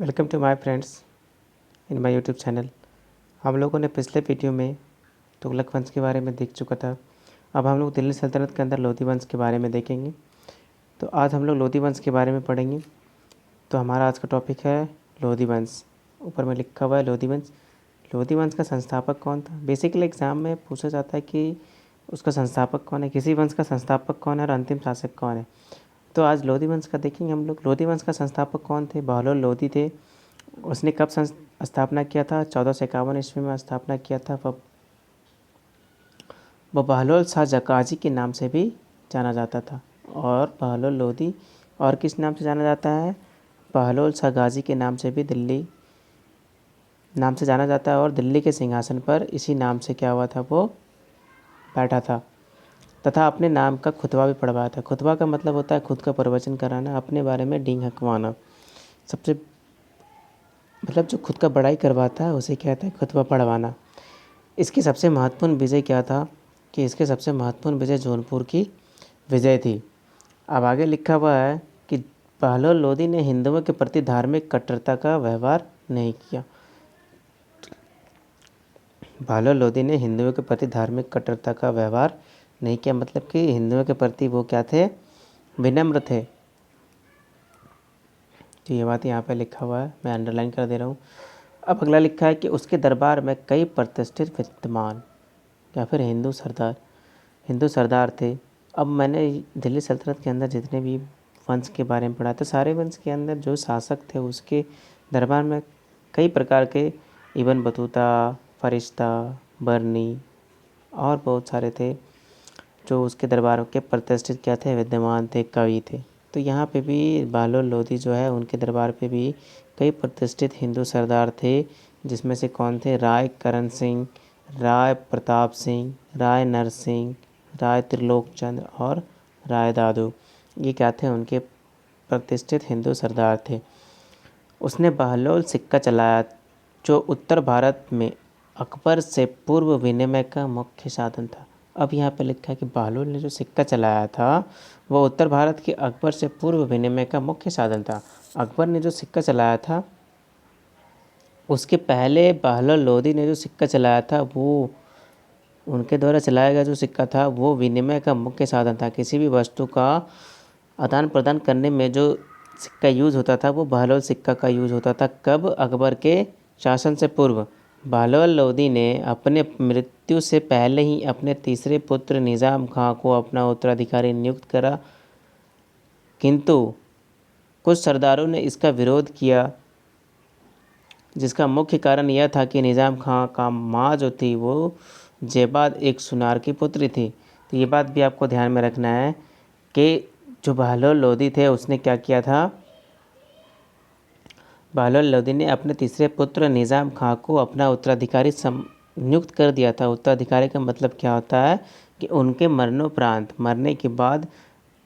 Welcome to my friends in my YouTube channel. हम लोगों ने पिछले वीडियो में तुगलक वंश के बारे में देख चुका था। अब हम लोग दिल्ली सल्तनत के अंदर लोधी वंश के बारे में देखेंगे। तो आज हम लोग लोधी वंश के बारे में पढ़ेंगे। तो हमारा आज का टॉपिक है लोधी वंश। ऊपर में लिखा हुआ है लोधी वंश। लोधी वंश का संस्थापक कौन था? बेसिकली एग्ज़ाम में पूछा जाता है कि उसका संस्थापक कौन है, किसी वंश का संस्थापक कौन है और अंतिम शासक कौन है। तो आज लोधी वंश का देखेंगे हम लोग। लोधी वंश का संस्थापक कौन थे? बहलोल लोधी थे। उसने कब स्थापना किया था? 1451 ईस्वी में स्थापना किया था। वह बहलोल शाह जकाजी के नाम से भी जाना जाता था। और बहलोल लोधी और किस नाम से जाना जाता है? बहलोल शाह गाजी के नाम से भी दिल्ली नाम से जाना जाता है। और दिल्ली के सिंहासन पर इसी नाम से क्या हुआ था, वो बैठा था तथा अपने नाम का खुतबा भी पढ़वाया था। खुतबा का मतलब होता है खुद का प्रवचन कराना, अपने बारे में डींग हकवाना। सबसे मतलब जो खुद का बड़ाई करवाता है उसे कहते हैं खुतबा पढ़वाना। इसकी सबसे महत्वपूर्ण विजय क्या था कि इसके सबसे महत्वपूर्ण विजय जौनपुर की विजय थी। अब आगे लिखा हुआ है कि बहलोल लोधी ने हिंदुओं के प्रति धार्मिक कट्टरता का व्यवहार नहीं किया। बहलोल लोधी ने हिंदुओं के प्रति धार्मिक कट्टरता का व्यवहार नहीं किया, मतलब कि हिंदुओं के प्रति वो क्या थे? विनम्र थे। तो ये बात यहाँ पे लिखा हुआ है, मैं अंडरलाइन कर दे रहा हूँ। अब अगला लिखा है कि उसके दरबार में कई प्रतिष्ठित विद्वान या फिर हिंदू सरदार थे। अब मैंने दिल्ली सल्तनत के अंदर जितने भी वंश के बारे में पढ़ा था, सारे वंश के अंदर जो शासक थे उसके दरबार में कई प्रकार के इबन बतूता, फरिश्ता, बर्नी और बहुत सारे थे जो उसके दरबार के प्रतिष्ठित क्या थे? विद्वान थे, कवि थे। तो यहाँ पे भी बहलोल लोधी जो है उनके दरबार पे भी कई प्रतिष्ठित हिंदू सरदार थे, जिसमें से कौन थे? राय करण सिंह, राय प्रताप सिंह, राय नरसिंह, राय त्रिलोकचंद्र और राय दादू। ये क्या थे? उनके प्रतिष्ठित हिंदू सरदार थे। उसने बहलोल सिक्का चलाया जो उत्तर भारत में अकबर से पूर्व विनिमय का मुख्य साधन था। अब यहाँ पे लिखा है कि बहलोल ने जो सिक्का चलाया था वह उत्तर भारत के अकबर से पूर्व विनिमय का मुख्य साधन था। अकबर ने जो सिक्का चलाया था उसके पहले बहलोल लोधी ने जो सिक्का चलाया था वो उनके द्वारा चलाया गया जो सिक्का था वो विनिमय का मुख्य साधन था। किसी भी वस्तु का आदान प्रदान करने में जो सिक्का यूज़ होता था वो बहलोल सिक्का का यूज़ होता था। कब? अकबर के शासन से पूर्व। बहलोल लोधी ने अपने मृत्यु से पहले ही अपने तीसरे पुत्र निज़ाम खां को अपना उत्तराधिकारी नियुक्त करा, किंतु कुछ सरदारों ने इसका विरोध किया, जिसका मुख्य कारण यह था कि निज़ाम खां का माँ जो थी वो जेबाद एक सुनार की पुत्री थी। तो ये बात भी आपको ध्यान में रखना है कि जो बहलोल लोधी थे उसने क्या किया था? बहलोल लोधी ने अपने तीसरे पुत्र निज़ाम खां को अपना उत्तराधिकारी नियुक्त कर दिया था। उत्तराधिकारी का मतलब क्या होता है कि उनके मरणोपरांत, मरने के बाद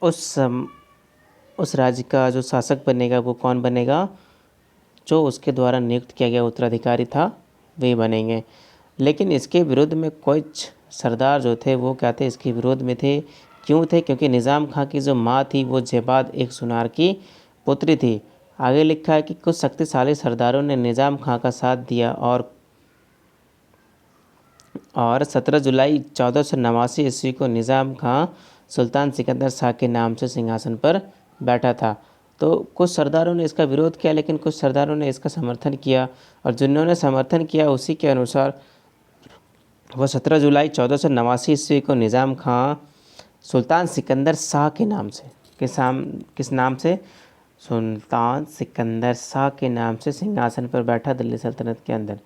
उस राज्य का जो शासक बनेगा वो कौन बनेगा? जो उसके द्वारा नियुक्त किया गया उत्तराधिकारी था वे बनेंगे। लेकिन इसके विरुद्ध में कुछ सरदार जो थे वो क्या थे? इसके विरोध में थे। क्यों थे? क्योंकि निज़ाम खां की जो माँ थी वो जेबाद एक सुनार की पुत्री थी। आगे लिखा है कि कुछ शक्तिशाली सरदारों ने निज़ाम खां का साथ दिया और 17 जुलाई 1489 ईस्वी को निज़ाम खां सुल्तान सिकंदर शाह के नाम से सिंहासन पर बैठा था। तो कुछ सरदारों ने इसका विरोध किया लेकिन कुछ सरदारों ने इसका समर्थन किया, और जिन्होंने समर्थन किया उसी के अनुसार वह 17 जुलाई 1489 ईस्वी को निज़ाम खां सुल्तान सिकंदर शाह के नाम से किस नाम से? सुल्तान सिकंदर शाह के नाम से सिंहासन पर बैठा दिल्ली सल्तनत के अंदर।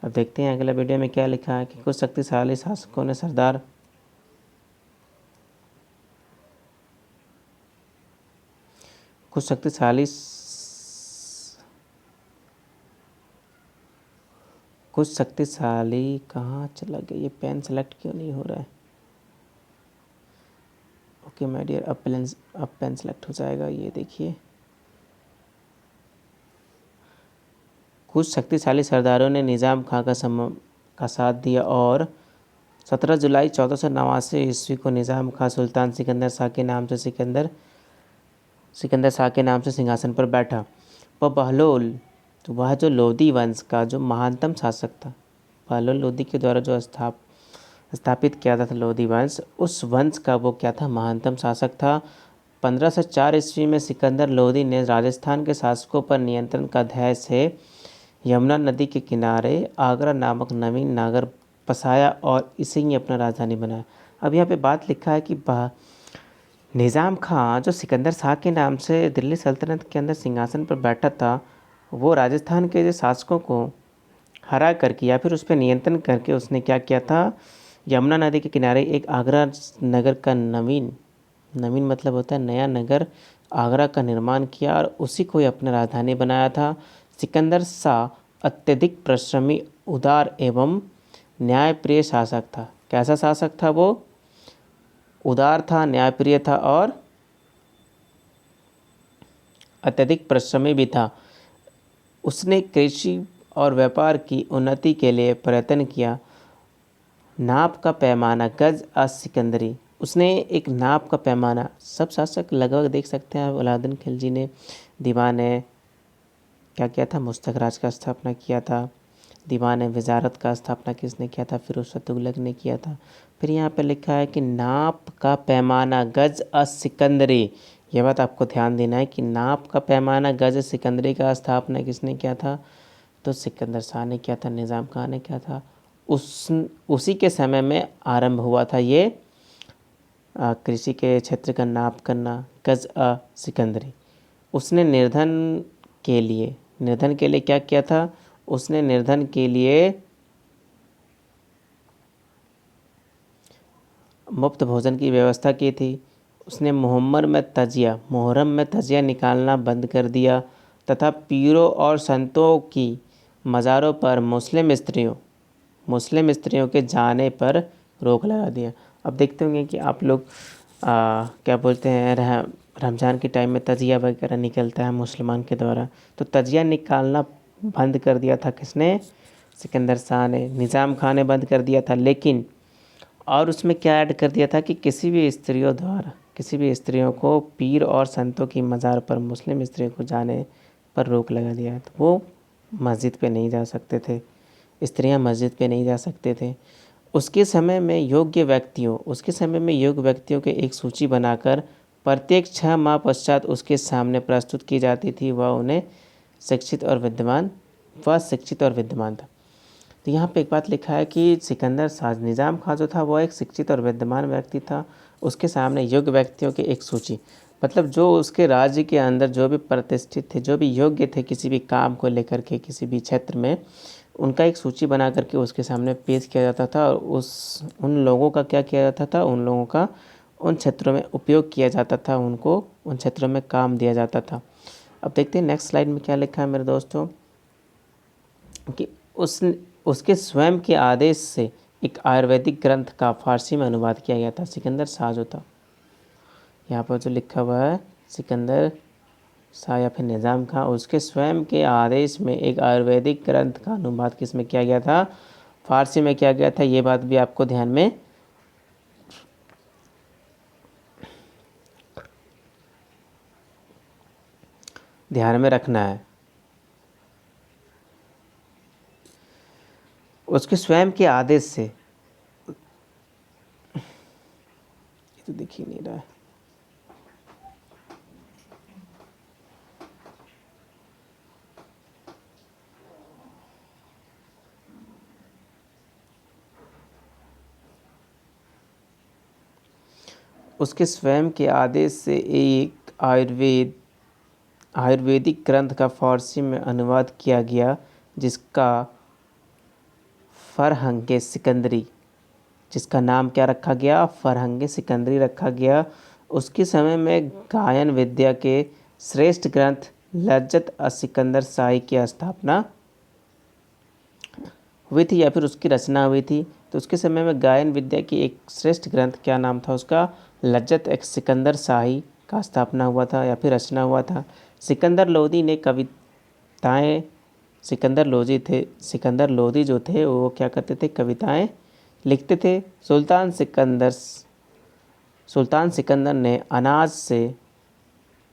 अब देखते हैं अगला वीडियो में क्या लिखा है कि कुछ शक्तिशाली शासकों ने कुछ शक्तिशाली कहाँ चला गया? ये पेन सेलेक्ट क्यों नहीं हो रहा है? ओके माय डियर, अब पेन सेलेक्ट हो जाएगा। ये देखिए, कुछ शक्तिशाली सरदारों ने निज़ाम खां का साथ दिया और 17 जुलाई 1489 ईस्वी को निज़ाम खां सुल्तान सिकंदर शाह के नाम से सिंहासन पर बैठा। वह बहलोल तो वह जो लोदी वंश का जो महानतम शासक था, पहलवान लोदी के द्वारा जो स्थापित किया था लोदी वंश, उस वंश का वो क्या था, महानतम शासक था। 1504 ईस्वी में सिकंदर लोदी ने राजस्थान के शासकों पर नियंत्रण का ध्येय से यमुना नदी के किनारे आगरा नामक नवीन नगर बसाया और इसे ही अपना राजधानी बनाया। अब यहाँ पे बात लिखा है कि निज़ाम खां जो सिकंदर शाह के नाम से दिल्ली सल्तनत के अंदर सिंहासन पर बैठा था, वो राजस्थान के जो शासकों को हरा करके या फिर उस पर नियंत्रण करके उसने क्या किया था, यमुना नदी के किनारे एक आगरा नगर का नवीन मतलब होता है नया नगर, आगरा का निर्माण किया और उसी को ही अपना राजधानी बनाया था। सिकंदर शाह अत्यधिक परिश्रमी, उदार एवं न्यायप्रिय शासक था। कैसा शासक था वो? उदार था, न्यायप्रिय था और अत्यधिक परिश्रमी भी था। उसने कृषि और व्यापार की उन्नति के लिए प्रयत्न किया। नाप का पैमाना गज सिकंदरी, उसने एक नाप का पैमाना, सब शासक लगभग देख सकते हैं। अलाउद्दीन खिलजी ने, दीवान ने क्या किया था, मुस्तक राज का स्थापना किया था। दीवान वजारत का स्थापना किसने किया था? फिरोज शाह तुगलक ने किया था। फिर यहाँ पे लिखा है कि नाप का पैमाना गज सिकंदरी, ये बात आपको ध्यान देना है कि नाप का पैमाना गज सिकंदरी का स्थापना किसने किया था? तो सिकंदर शाह ने किया था, निज़ाम खां ने किया था। उसी के समय में आरंभ हुआ था ये कृषि के क्षेत्र का नाप करना, गज सिकंदरी। उसने निर्धन के लिए क्या किया था? उसने निर्धन के लिए मुफ्त भोजन की व्यवस्था की थी। उसने मुहर्रम में तजिया निकालना बंद कर दिया तथा पीरों और संतों की मज़ारों पर मुस्लिम स्त्रियों के जाने पर रोक लगा दिया। अब देखते होंगे कि आप लोग क्या बोलते हैं, रमज़ान के टाइम में तजिया वगैरह निकलता है मुसलमान के द्वारा, तो तजिया निकालना बंद कर दिया था किसने? सिकंदर शाह ने। निज़ाम खां ने बंद कर दिया था, लेकिन और उसमें क्या ऐड कर दिया था कि किसी भी स्त्रियों को पीर और संतों की मज़ार पर मुस्लिम स्त्रियों को जाने पर रोक लगा दिया। तो वो मस्जिद पे नहीं जा सकते थे, स्त्रियां मस्जिद पे नहीं जा सकते थे। उसके समय में योग्य व्यक्तियों की एक सूची बनाकर प्रत्येक 6 माह पश्चात उसके सामने प्रस्तुत की जाती थी। वह उन्हें शिक्षित और विद्वान था। तो यहाँ पे एक बात लिखा है कि सिकंदर शाह, निज़ाम खां जो था वो एक शिक्षित और विद्वान व्यक्ति था। उसके सामने योग्य व्यक्तियों की एक सूची, मतलब जो उसके राज्य के अंदर जो भी प्रतिष्ठित थे, जो भी योग्य थे किसी भी काम को लेकर के, किसी भी क्षेत्र में, उनका एक सूची बना करके उसके सामने पेश किया जाता था और उन लोगों का क्या किया जाता था, उन लोगों का उन क्षेत्रों में उपयोग किया जाता था, उनको उन क्षेत्रों में काम दिया जाता था। अब देखते हैं नेक्स्ट स्लाइड में क्या लिखा है मेरे दोस्तों, कि उसके स्वयं के आदेश से एक आयुर्वेदिक ग्रंथ का फारसी में अनुवाद किया गया था। सिकंदर शाह जो था, यहाँ पर जो लिखा हुआ है सिकंदर शाह या फिर निज़ाम खां, उसके स्वयं के आदेश में एक आयुर्वेदिक ग्रंथ का अनुवाद किस में किया गया था? फारसी में किया गया था। ये बात भी आपको ध्यान में रखना है। उसके स्वयं के आदेश से, ये तो दिख ही नहीं रहा है, उसके स्वयं के आदेश से एक आयुर्वेदिक ग्रंथ का फारसी में अनुवाद किया गया, जिसका फरहंगे सिकंदरी, जिसका नाम क्या रखा गया? फरहंगे सिकंदरी रखा गया। उसके समय में गायन विद्या के श्रेष्ठ ग्रंथ लज्जत सिकंदर शाही की स्थापना हुई थी या फिर उसकी रचना हुई थी। तो उसके समय में गायन विद्या की एक श्रेष्ठ ग्रंथ, क्या नाम था उसका? लज्जत सिकंदर शाही का स्थापना हुआ था या फिर रचना हुआ था। सिकंदर लोदी ने कविताएं, सिकंदर लोदी जो थे वो क्या करते थे? कविताएं लिखते थे। सुल्तान सिकंदर ने अनाज से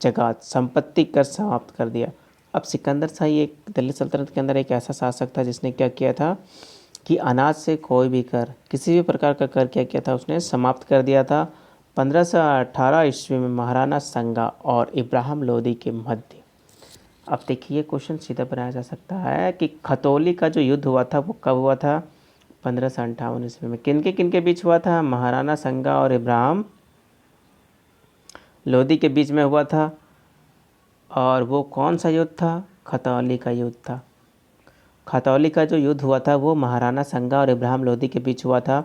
जकात, संपत्ति कर समाप्त कर दिया। अब सिकंदर शाही एक दिल्ली सल्तनत के अंदर एक ऐसा शासक था जिसने क्या किया था कि अनाज से कोई भी कर, किसी भी प्रकार का कर क्या किया था, उसने समाप्त कर दिया था। 1518 ईस्वी में महाराणा संगा और इब्राहिम लोदी के मध्य। अब देखिए क्वेश्चन सीधा बनाया जा सकता है कि खतौली का जो युद्ध हुआ था वो कब हुआ था? 1558 ईस्वी में। किन के बीच हुआ था? महाराणा संगा और इब्राहिम लोदी के बीच में हुआ था। और वो कौन सा युद्ध था? खतौली का युद्ध था। खतौली का जो युद्ध हुआ था वो महाराणा संगा और इब्राहिम लोदी के बीच हुआ था।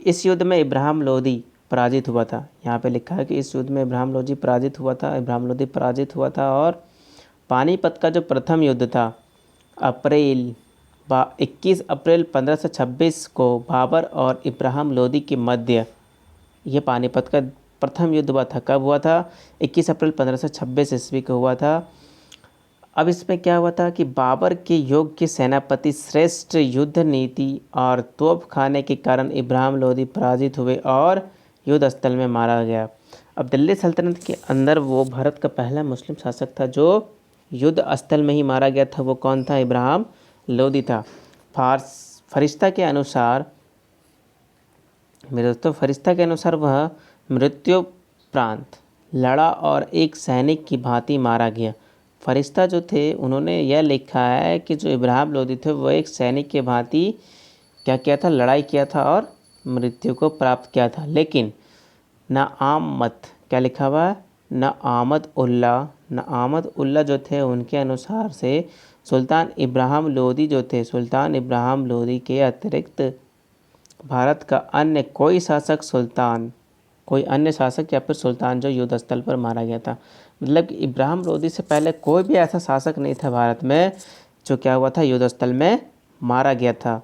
इस युद्ध में इब्राहिम लोदी पराजित हुआ था। यहाँ पे लिखा है कि इस युद्ध में इब्राहिम लोदी पराजित हुआ था, इब्राहिम लोदी पराजित हुआ था। और पानीपत का जो प्रथम युद्ध था, 21 अप्रैल 1526 को बाबर और इब्राहिम लोदी के मध्य ये पानीपत का प्रथम युद्ध हुआ था। कब हुआ था? 21 अप्रैल 1526 ईस्वी को हुआ था। अब इसमें क्या हुआ था कि बाबर के योग्य सेनापति, श्रेष्ठ युद्ध नीति और तोप खाने के कारण इब्राहिम लोदी पराजित हुए और युद्ध स्थल में मारा गया। अब दिल्ली सल्तनत के अंदर वो भारत का पहला मुस्लिम शासक था जो युद्ध स्थल में ही मारा गया था। वो कौन था? इब्राहिम लोदी था। फरिश्ता के अनुसार, मेरे दोस्तों, फरिश्ता के अनुसार वह मृत्युपरांत लड़ा और एक सैनिक की भांति मारा गया। फरिश्ता जो थे उन्होंने यह लिखा है कि जो इब्राहिम लोदी थे वो एक सैनिक के भांति क्या किया था? लड़ाई किया था और मृत्यु को प्राप्त किया था। लेकिन न आमद, क्या लिखा हुआ है? न आमद उल्ला जो थे उनके अनुसार से सुल्तान इब्राहिम लोदी जो थे, सुल्तान इब्राहिम लोदी के अतिरिक्त भारत का अन्य कोई अन्य शासक या फिर सुल्तान जो युद्ध स्थल पर मारा गया था। मतलब कि इब्राहिम लोदी से पहले कोई भी ऐसा शासक नहीं था भारत में जो क्या हुआ था? युद्ध स्थल में मारा गया था।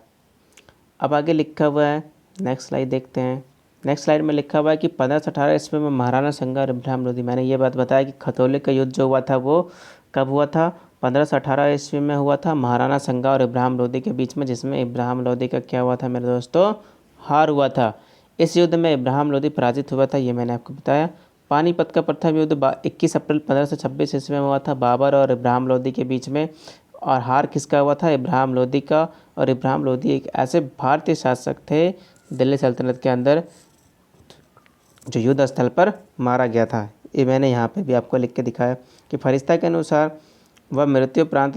अब आगे लिखा हुआ है, नेक्स्ट स्लाइड देखते हैं। नेक्स्ट स्लाइड में लिखा हुआ है कि 1518 ईस्वी में महाराणा संगा और इब्राहिम लोदी, मैंने ये बात बताया कि खतौली का युद्ध जो हुआ था वो कब हुआ था? 1518 ईस्वी में हुआ था महाराणा संगा और इब्राहिम लोदी के बीच में, जिसमें इब्राहिम लोदी का क्या हुआ था मेरे दोस्तों? हार हुआ था। इस युद्ध में इब्राहिम लोदी पराजित हुआ था, ये मैंने आपको बताया। पानीपत का प्रथम युद्ध 21 अप्रैल 1526 ईस्वी में हुआ था बाबर और इब्राहिम लोदी के बीच में। और हार किसका हुआ था? इब्राहिम लोदी का। और इब्राहिम लोदी एक ऐसे भारतीय शासक थे दिल्ली सल्तनत के अंदर जो युद्ध स्थल पर मारा गया था। ये मैंने यहाँ पे भी आपको लिख के दिखाया कि फरिश्ता के अनुसार वह मृत्यु उपरांत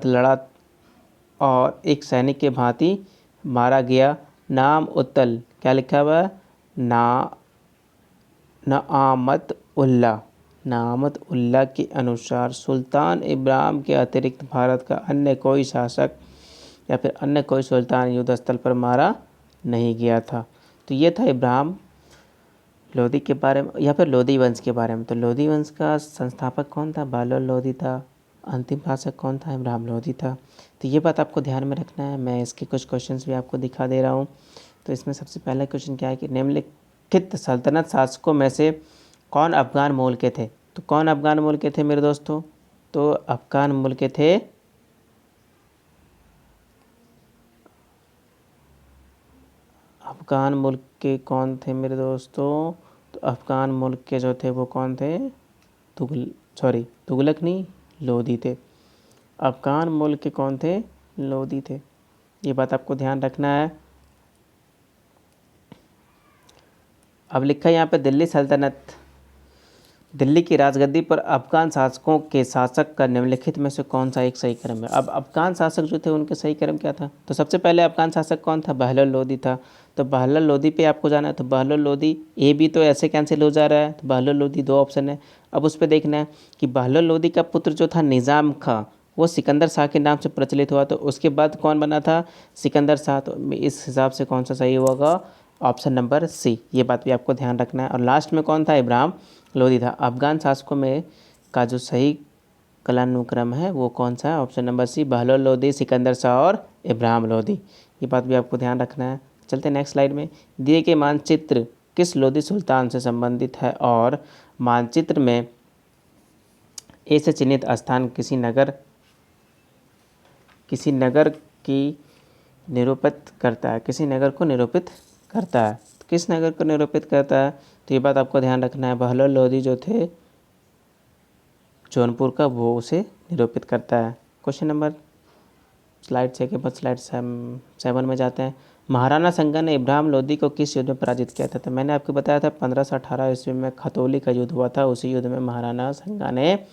लड़ा और एक सैनिक के भांति मारा गया। नाम उत्तल, क्या लिखा हुआ है? नामत उल्ला के अनुसार सुल्तान इब्राहिम के अतिरिक्त भारत का अन्य कोई शासक या फिर अन्य कोई सुल्तान युद्ध स्थल पर मारा नहीं गया था। तो ये था इब्राहिम लोदी के बारे में या फिर लोदी वंश के बारे में। तो लोदी वंश का संस्थापक कौन था? बहलोल लोदी था। अंतिम शासक कौन था? इब्राहिम लोदी था। तो ये बात आपको ध्यान में रखना है। मैं इसके कुछ क्वेश्चंस भी आपको दिखा दे रहा हूँ। तो इसमें सबसे पहला क्वेश्चन क्या है कि निम्नलिखित सल्तनत शासकों में से कौन अफगान मूल के थे? तो कौन अफगान मूल के थे मेरे दोस्तों? तो अफगान मूल के थे अफगान मुल्क के कौन थे मेरे दोस्तों? तो अफगान मुल्क के जो थे वो कौन थे? तुगलक नहीं, लोदी थे। अफगान मुल्क के कौन थे? लोदी थे। ये बात आपको ध्यान रखना है। अब लिखा है यहाँ पे दिल्ली सल्तनत, दिल्ली की राजगद्दी पर अफगान शासकों के शासक का निम्नलिखित में से कौन सा एक सही क्रम है? अब अफगान शासक जो थे उनके सही क्रम क्या था? तो सबसे पहले अफगान शासक कौन था? बहलोल लोदी था। तो बहलोल लोदी पे आपको जाना है। तो बहलोल लोदी, ए बी तो ऐसे कैंसिल हो जा रहा है। तो बहलोल लोदी दो ऑप्शन है। अब उस पर देखना है कि बहलोल लोदी का पुत्र जो था निज़ाम खां, वो सिकंदर शाह के नाम से प्रचलित हुआ। तो उसके बाद कौन बना था? सिकंदर शाह। तो इस हिसाब से कौन सा सही होगा? Option number C. ये बात भी आपको ध्यान रखना है। और लास्ट में कौन था? इब्राहिम लोदी था। अफगान शासकों में का जो सही कालानुक्रम है वो कौन सा है? Option number C, Bahlol Lodi, Sikandar Shah और इब्राहिम लोदी। ये बात भी आपको ध्यान रखना है। चलते हैं नेक्स्ट स्लाइड में। दिए गए मानचित्र किस लोदी सुल्तान से संबंधित है? और मानचित्र में ए से चिन्हित स्थान किसी नगर की निरूपित करता है, किसी नगर को निरूपित करता है। तो किस नगर को निरूपित करता है? तो ये बात आपको ध्यान रखना है, बहलोल लोधी जो थे जौनपुर का, वो उसे निरूपित करता है। क्वेश्चन नंबर स्लाइड 6 के बाद स्लाइड 7 में जाते हैं। महाराणा संगा ने इब्राहिम लोधी को किस युद्ध में पराजित किया था? तो मैंने आपको बताया था 1518 ईस्वी में खतौली का युद्ध हुआ था। उसी युद्ध में महाराणा संगा ने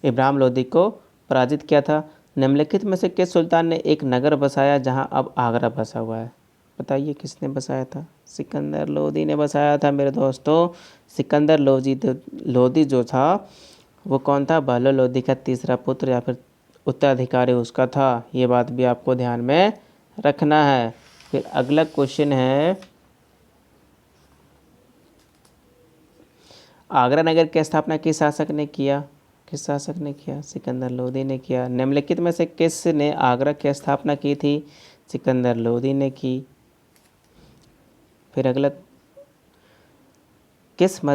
इब्राहिम लोधी को पराजित किया था। निम्नलिखित में से किस सुल्तान ने एक नगर बसाया जहां अब आगरा बसा हुआ है? बताइए किसने बसाया था? सिकंदर लोधी ने बसाया था मेरे दोस्तों। सिकंदर लोधी जो था वो कौन था? बहलोल लोधी का तीसरा पुत्र या फिर उत्तराधिकारी उसका था। ये बात भी आपको ध्यान में रखना है। फिर अगला क्वेश्चन है, आगरा नगर की स्थापना किस शासक ने किया? किस शासक ने किया? सिकंदर लोधी ने किया। निम्नलिखित में से किसने आगरा की स्थापना की थी? सिकंदर लोधी ने की। फिर अगला, किस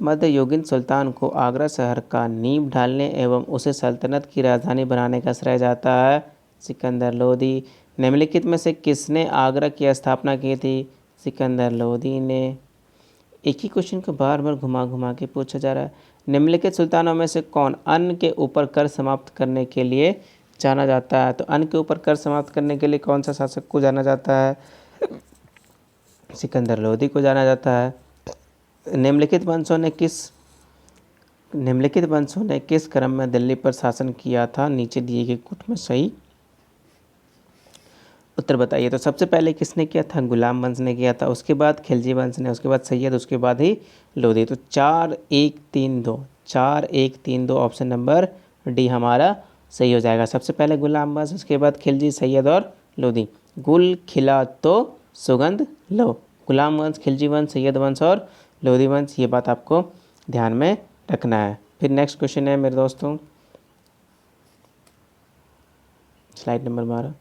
मध्ययुगीन सुल्तान को आगरा शहर का नींव ढालने एवं उसे सल्तनत की राजधानी बनाने का श्रेय जाता है? सिकंदर लोधी। निम्नलिखित में से किसने आगरा की स्थापना की थी? सिकंदर लोधी ने। एक ही क्वेश्चन को बार बार घुमा घुमा के पूछा जा रहा है। निम्नलिखित सुल्तानों में से कौन अन्न के ऊपर कर समाप्त करने के लिए जाना जाता है? तो अन्न के ऊपर कर समाप्त करने के लिए कौन सा शासक को जाना जाता है? सिकंदर लोधी को जाना जाता है। निम्नलिखित वंशों ने किस क्रम में दिल्ली पर शासन किया था? नीचे दिए गए कुट में सही उत्तर बताइए। तो सबसे पहले किसने किया था? गुलाम वंश ने किया था। उसके बाद खिलजी वंश ने, उसके बाद सैयद, उसके बाद ही लोधी। तो 4-1-3-2 ऑप्शन नंबर डी हमारा सही हो जाएगा। सबसे पहले गुलाम वंश, उसके बाद खिलजी, सैयद और लोधी। गुल खिला तो सुगंध लो। गुलाम वंश, खिलजी वंश, सैयद वंश और लोधी वंश, ये बात आपको ध्यान में रखना है। फिर नेक्स्ट क्वेश्चन है मेरे दोस्तों, स्लाइड नंबर 12।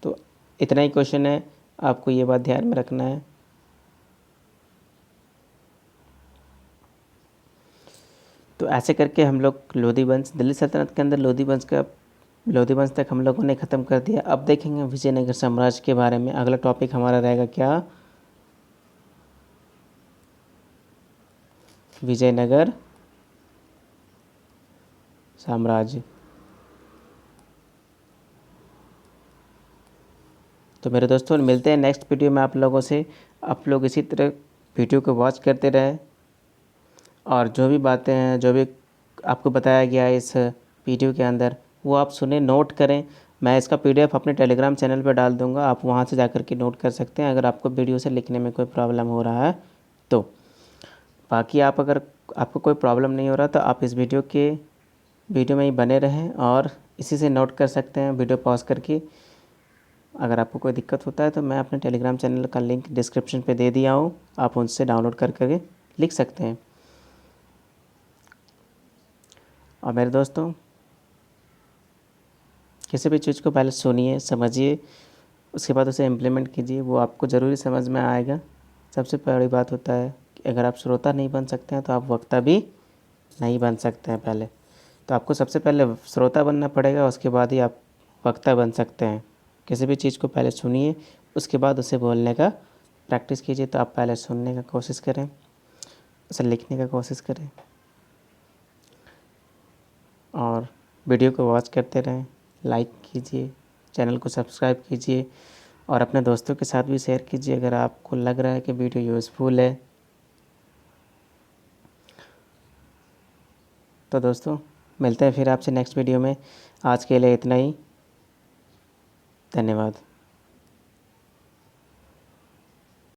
तो इतना ही क्वेश्चन है, आपको ये बात ध्यान में रखना है। तो ऐसे करके हम लोग लोधी वंश, दिल्ली सल्तनत के अंदर लोधी वंश तक हम लोगों ने ख़त्म कर दिया। अब देखेंगे विजयनगर साम्राज्य के बारे में। अगला टॉपिक हमारा रहेगा क्या? विजयनगर साम्राज्य। तो मेरे दोस्तों मिलते हैं नेक्स्ट वीडियो में आप लोगों से। आप लोग इसी तरह वीडियो को वॉच करते रहें और जो भी बातें हैं, जो भी आपको बताया गया है इस वीडियो के अंदर, वो आप सुने, नोट करें। मैं इसका PDF अपने टेलीग्राम चैनल पर डाल दूंगा, आप वहां से जाकर के नोट कर सकते हैं अगर आपको वीडियो से लिखने में कोई प्रॉब्लम हो रहा है तो। बाकी अगर आपको कोई प्रॉब्लम नहीं हो रहा तो आप इस वीडियो में ही बने रहें और इसी से नोट कर सकते हैं वीडियो पॉज करके। अगर आपको कोई दिक्कत होता है तो मैं अपने टेलीग्राम चैनल का लिंक डिस्क्रिप्शन पे दे दिया हूँ, आप उनसे डाउनलोड करके लिख सकते हैं। और मेरे दोस्तों किसी भी चीज़ को पहले सुनिए, समझिए, उसके बाद उसे इम्प्लीमेंट कीजिए, वो आपको ज़रूरी समझ में आएगा। सबसे बड़ी बात होता है कि अगर आप श्रोता नहीं बन सकते हैं तो आप वक्ता भी नहीं बन सकते हैं। पहले तो आपको सबसे पहले श्रोता बनना पड़ेगा, उसके बाद ही आप वक्ता बन सकते हैं। किसी भी चीज़ को पहले सुनिए, उसके बाद उसे बोलने का प्रैक्टिस कीजिए। तो आप पहले सुनने का कोशिश करें, उसे लिखने का कोशिश करें और वीडियो को वॉच करते रहें। लाइक कीजिए, चैनल को सब्सक्राइब कीजिए और अपने दोस्तों के साथ भी शेयर कीजिए अगर आपको लग रहा है कि वीडियो यूज़फुल है। तो दोस्तों मिलते हैं फिर आपसे नेक्स्ट वीडियो में। आज के लिए इतना ही, धन्यवाद।